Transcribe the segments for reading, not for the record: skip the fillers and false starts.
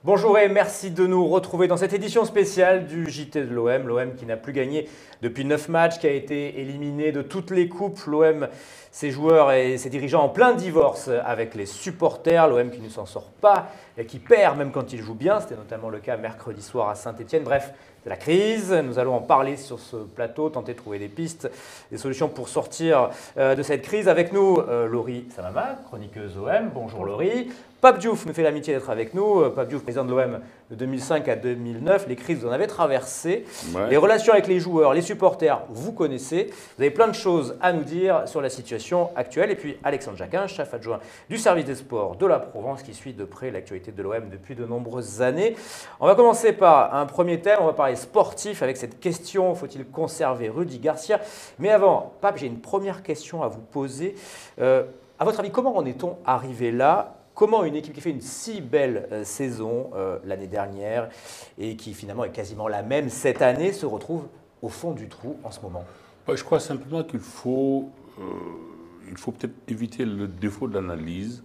Bonjour et merci de nous retrouver dans cette édition spéciale du JT de l'OM. L'OM qui n'a plus gagné depuis 9 matchs, qui a été éliminé de toutes les coupes. L'OM, ses joueurs et ses dirigeants en plein divorce avec les supporters. L'OM qui ne s'en sort pas et qui perd même quand il joue bien. C'était notamment le cas mercredi soir à Saint-Etienne. Bref, c'est la crise. Nous allons en parler sur ce plateau, tenter de trouver des pistes, des solutions pour sortir de cette crise. Avec nous, Laurie Samama, chroniqueuse OM. Bonjour Laurie. Pape Diouf nous fait l'amitié d'être avec nous. Pape Diouf, président de l'OM de 2005 à 2009. Les crises, vous en avez traversé. Ouais. Les relations avec les joueurs, les supporters, vous connaissez. Vous avez plein de choses à nous dire sur la situation actuelle. Et puis Alexandre Jacquin, chef adjoint du service des sports de la Provence, qui suit de près l'actualité de l'OM depuis de nombreuses années. On va commencer par un premier thème. On va parler sportif avec cette question. Faut-il conserver Rudy Garcia? Mais avant, Pape, j'ai une première question à vous poser. À votre avis, comment en est-on arrivé là? Comment une équipe qui fait une si belle saison l'année dernière et qui finalement est quasiment la même cette année se retrouve au fond du trou en ce moment? Je crois simplement qu'il faut, peut-être éviter le défaut d'analyse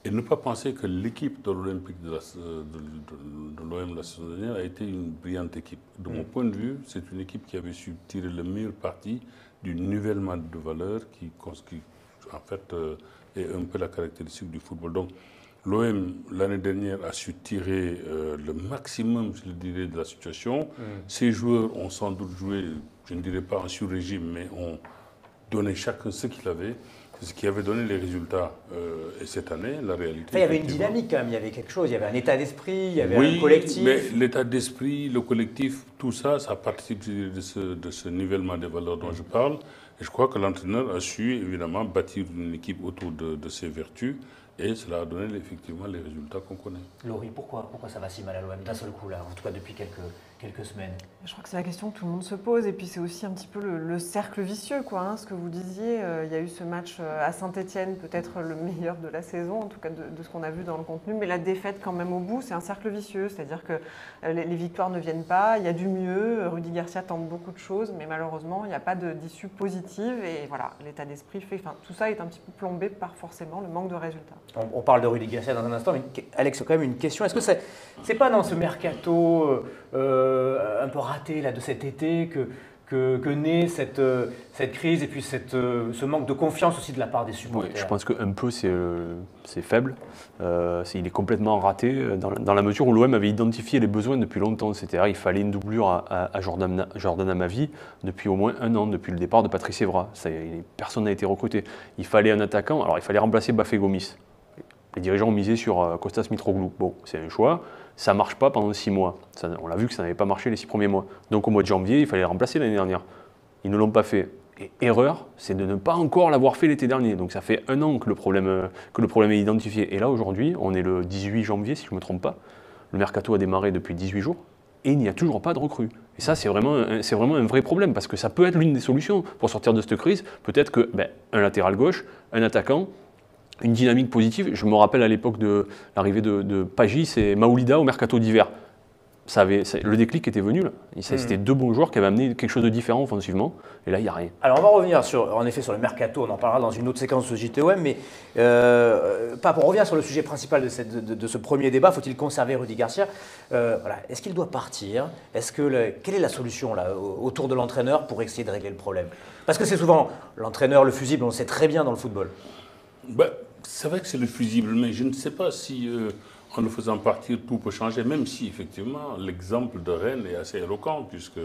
et ne pas penser que l'équipe de l'Olympique de l'OM la saison dernière a été une brillante équipe. De mon point de vue, c'est une équipe qui avait su tirer le meilleur parti du nivellement de valeur qui en fait, est un peu la caractéristique du football. Donc, l'OM, l'année dernière, a su tirer le maximum, je le dirais, de la situation. Ces joueurs ont sans doute joué, je ne dirais pas en sur-régime, mais ont donné chacun ce qu'il avait. C'est ce qui avait donné les résultats. Et cette année, la réalité... Enfin, il y avait une dynamique quand même, il y avait quelque chose, il y avait un état d'esprit, il y avait un collectif. Mais l'état d'esprit, le collectif, tout ça, ça participe de ce nivellement des valeurs dont je parle. Et je crois que l'entraîneur a su, évidemment, bâtir une équipe autour de ses vertus. Et cela a donné effectivement les résultats qu'on connaît. Laurie, pourquoi ça va si mal à l'OM d'un seul coup, là, en tout cas depuis quelques semaines? Je crois que c'est la question que tout le monde se pose. Et puis c'est aussi un petit peu le cercle vicieux, quoi, hein, ce que vous disiez. Il y a eu ce match à Saint-Etienne, peut-être le meilleur de la saison, en tout cas de ce qu'on a vu dans le contenu. Mais la défaite quand même au bout, c'est un cercle vicieux. C'est-à-dire que les victoires ne viennent pas, il y a du mieux. Rudy Garcia tente beaucoup de choses, mais malheureusement, il n'y a pas d'issue positive. Et voilà, l'état d'esprit fait... Enfin, tout ça est un petit peu plombé par forcément le manque de résultats. On parle de Rudy Garcia dans un instant, mais Alex, quand même une question. Est-ce que c'est pas dans ce mercato un peu raté là, de cet été que naît cette crise et puis ce manque de confiance aussi de la part des supporters? Oui, je pense qu'un peu c'est faible. Il est complètement raté dans la mesure où l'OM avait identifié les besoins depuis longtemps. C'est-à-dire qu'il fallait une doublure à Jordan Amavi depuis au moins un an, depuis le départ de Patrice Evra. Personne n'a été recruté. Il fallait un attaquant. Alors il fallait remplacer Bafé Gomis. Les dirigeants ont misé sur Kostas Mitroglou. Bon, c'est un choix. Ça ne marche pas pendant 6 mois. On l'a vu que ça n'avait pas marché les 6 premiers mois. Donc au mois de janvier, il fallait le remplacer l'année dernière. Ils ne l'ont pas fait. Et erreur, c'est de ne pas encore l'avoir fait l'été dernier. Donc ça fait un an que le problème est identifié. Et là, aujourd'hui, on est le 18 janvier, si je ne me trompe pas. Le mercato a démarré depuis 18 jours. Et il n'y a toujours pas de recrues. Et ça, c'est vraiment un vrai problème. Parce que ça peut être l'une des solutions pour sortir de cette crise. Peut-être que un latéral gauche, un attaquant, une dynamique positive. Je me rappelle à l'époque de l'arrivée de Pagis et Maoulida au mercato d'hiver. Le déclic était venu là. C'était 2 bons joueurs qui avaient amené quelque chose de différent offensivement. Et là, il n'y a rien. Alors, on va revenir sur le mercato. On en parlera dans une autre séquence de JTOM. Mais Pape, on revient sur le sujet principal de ce premier débat. Faut-il conserver Rudy Garcia? Voilà. Est-ce qu'il doit partir? Quelle est la solution là, autour de l'entraîneur pour essayer de régler le problème? Parce que c'est souvent l'entraîneur, le fusible, on le sait très bien dans le football. C'est vrai que c'est le fusible, mais je ne sais pas si en le faisant partir, tout peut changer, même si effectivement l'exemple de Rennes est assez éloquent, puisque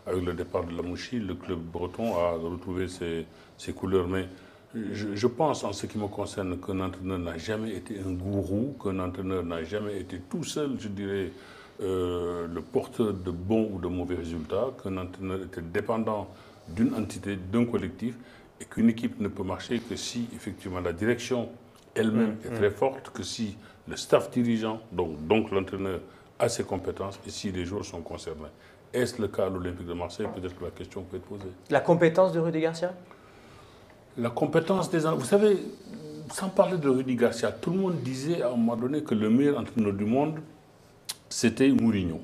avec le départ de Lamouchi, le club breton a retrouvé ses couleurs. Mais je pense, en ce qui me concerne, qu'un entraîneur n'a jamais été un gourou, qu'un entraîneur n'a jamais été tout seul, je dirais, le porteur de bons ou de mauvais résultats, qu'un entraîneur était dépendant d'une entité, d'un collectif, et qu'une équipe ne peut marcher que si, effectivement, la direction elle-même est très forte, que si le staff dirigeant, donc l'entraîneur, a ses compétences et si les joueurs sont concernés. Est-ce le cas à l'Olympique de Marseille? Peut-être que la question peut être posée. La compétence de Rudy Garcia? La compétence des... Vous savez, sans parler de Rudy Garcia, tout le monde disait à un moment donné que le meilleur entraîneur du monde, c'était Mourinho.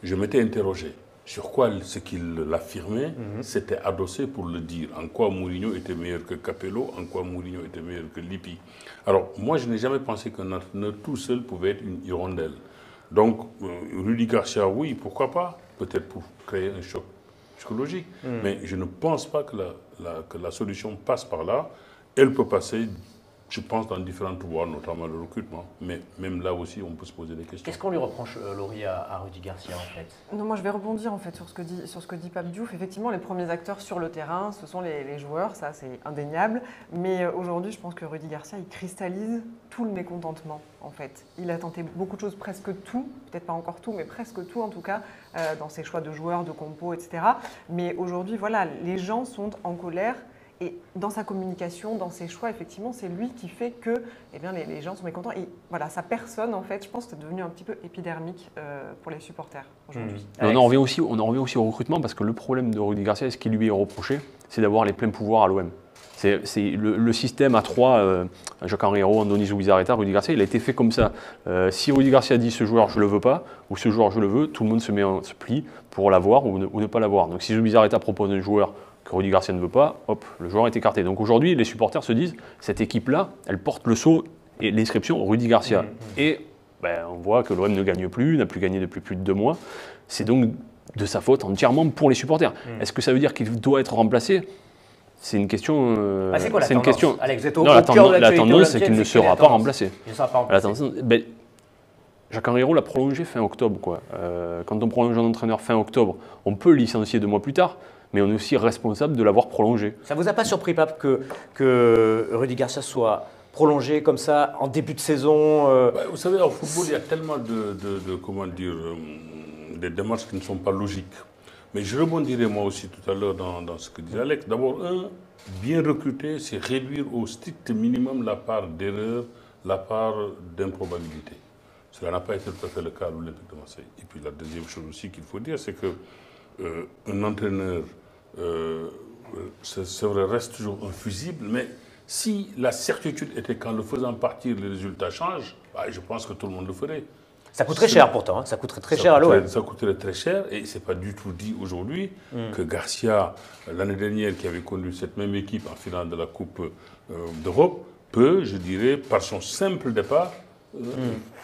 Je m'étais interrogé. Sur quoi ce qu'il l'affirmait, c'était adossé pour le dire. En quoi Mourinho était meilleur que Capello, en quoi Mourinho était meilleur que Lippi. Alors, moi, je n'ai jamais pensé qu'un entraîneur tout seul pouvait être une hirondelle. Donc, Rudy Garcia, oui, pourquoi pas, peut-être pour créer un choc psychologique, mais je ne pense pas que la solution passe par là. Elle peut passer, je pense, dans différentes voies, notamment le recrutement, mais même là aussi, on peut se poser des questions. Qu'est-ce qu'on lui reproche, Laurie, à Rudy Garcia, en fait? Non, moi je vais rebondir en fait sur ce que dit Pape Diouf. Effectivement, les premiers acteurs sur le terrain, ce sont les joueurs, ça c'est indéniable. Mais aujourd'hui, je pense que Rudy Garcia, il cristallise tout le mécontentement en fait. Il a tenté beaucoup de choses, presque tout, peut-être pas encore tout, mais presque tout en tout cas, dans ses choix de joueurs, de compos, etc. Mais aujourd'hui, voilà, les gens sont en colère. Et dans sa communication, dans ses choix, effectivement, c'est lui qui fait que eh bien, les gens sont mécontents. Et voilà, sa personne, en fait, je pense que c'est devenu un petit peu épidermique pour les supporters aujourd'hui. On en revient aussi au recrutement parce que le problème de Rudy Garcia, ce qui lui est reproché, c'est d'avoir les pleins pouvoirs à l'OM. C'est le système à 3, Jacques-Henri Hérault, Andoni Zubizarreta, Rudy Garcia, il a été fait comme ça. Si Rudy Garcia dit ce joueur je le veux pas, ou ce joueur je le veux, tout le monde se plie pour l'avoir ou ne pas l'avoir. Donc si Zubizarreta propose un joueur que Rudy Garcia ne veut pas, hop, le joueur est écarté. Donc aujourd'hui, les supporters se disent, cette équipe-là, elle porte le sceau et l'inscription Rudy Garcia. Et on voit que l'OM ne gagne plus, n'a plus gagné depuis plus de 2 mois. C'est donc de sa faute entièrement pour les supporters. Est-ce que ça veut dire qu'il doit être remplacé ? C'est une question. C'est quoi la tendance, question. Alex, vous êtes au Non, cœur de la l'actualité tendance, c'est olympienne, qu'il ne sera pas remplacé. Il ne sera pas remplacé. Jacques-Henri Hérault l'a prolongé fin octobre. Quand on prolonge un entraîneur fin octobre, on peut le licencier 2 mois plus tard, mais on est aussi responsable de l'avoir prolongé. Ça ne vous a pas surpris, Pape, que Rudy Garcia soit prolongé comme ça en début de saison Vous savez, au football, il y a tellement des démarches qui ne sont pas logiques. Mais je rebondirai moi aussi tout à l'heure dans ce que disait Alex. D'abord, bien recruter, c'est réduire au strict minimum la part d'erreur, la part d'improbabilité. Cela n'a pas été tout à fait le cas à l'Olympique de Marseille. Et puis la deuxième chose aussi qu'il faut dire, c'est qu'un entraîneur, c'est vrai, reste toujours un fusible, mais si la certitude était qu'en le faisant partir, les résultats changent, je pense que tout le monde le ferait. Ça coûterait cher pourtant, hein. Ça coûterait très cher à l'OM. Ça coûterait très cher et ce n'est pas du tout dit aujourd'hui que Garcia, l'année dernière, qui avait conduit cette même équipe en finale de la Coupe d'Europe, peut, je dirais, par son simple départ,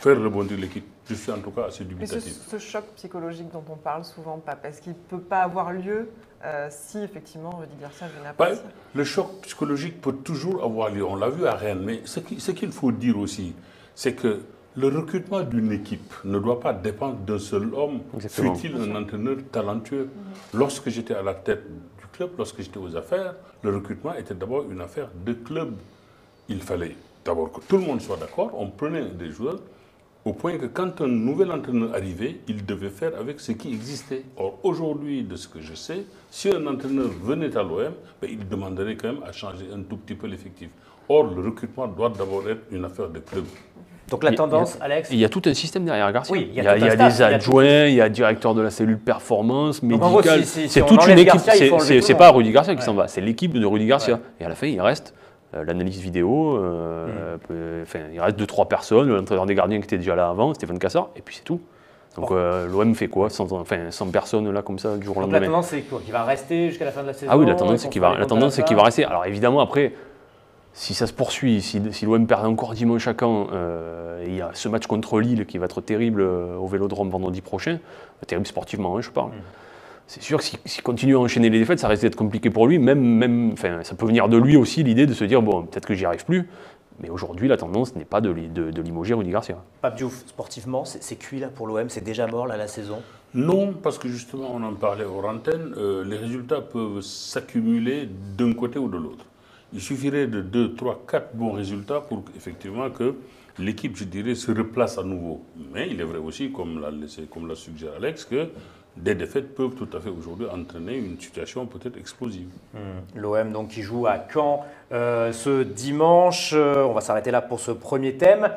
faire rebondir l'équipe. Je suis en tout cas assez dubitatif. Mais ce choc psychologique dont on parle souvent, Pape, est-ce qu'il ne peut pas avoir lieu si effectivement Rudy Garcia venait à partir ? Le choc psychologique peut toujours avoir lieu. On l'a vu à Rennes. Mais ce qu'il faut dire aussi, c'est que le recrutement d'une équipe ne doit pas dépendre d'un seul homme, fût-il un entraîneur talentueux. Lorsque j'étais à la tête du club, lorsque j'étais aux affaires, le recrutement était d'abord une affaire de club. Il fallait d'abord que tout le monde soit d'accord. On prenait des joueurs au point que quand un nouvel entraîneur arrivait, il devait faire avec ce qui existait. Or, aujourd'hui, de ce que je sais, si un entraîneur venait à l'OM, il demanderait quand même à changer un tout petit peu l'effectif. Or, le recrutement doit d'abord être une affaire de club. Donc la tendance, Alex… Il y a tout un système derrière Garcia. Oui, il y a des adjoints, il y a le directeur de la cellule performance, médicale. C'est toute une équipe. C'est pas Rudy Garcia qui s'en va, c'est l'équipe de Rudy Garcia. Et à la fin, il reste l'analyse vidéo, il reste 2-3 personnes, l'entraîneur des gardiens qui était déjà là avant, Stéphane Cassard, et puis c'est tout. Donc l'OM fait quoi sans personnes là comme ça du jour au lendemain. La tendance, c'est quoi? Qu'il va rester jusqu'à la fin de la saison? Ah oui, la tendance, c'est qu'il va rester. Alors évidemment, après… Si ça se poursuit, si l'OM perd encore dimanche à Caen, il y a ce match contre Lille qui va être terrible au Vélodrome vendredi prochain, terrible sportivement, je parle. C'est sûr que s'il continue à enchaîner les défaites, ça risque d'être compliqué pour lui, ça peut venir de lui aussi l'idée de se dire, bon, peut-être que j'y arrive plus, mais aujourd'hui la tendance n'est pas de limoger Rudy Garcia. Pape Diouf, sportivement, c'est cuit là pour l'OM, c'est déjà mort là la saison? Non, parce que justement, on en parlait hors antenne, les résultats peuvent s'accumuler d'un côté ou de l'autre. Il suffirait de 2, 3, 4 bons résultats pour effectivement que l'équipe, je dirais, se replace à nouveau. Mais il est vrai aussi, comme l'a suggéré Alex, que des défaites peuvent tout à fait aujourd'hui entraîner une situation peut-être explosive. L'OM donc qui joue à Caen ce dimanche. On va s'arrêter là pour ce premier thème.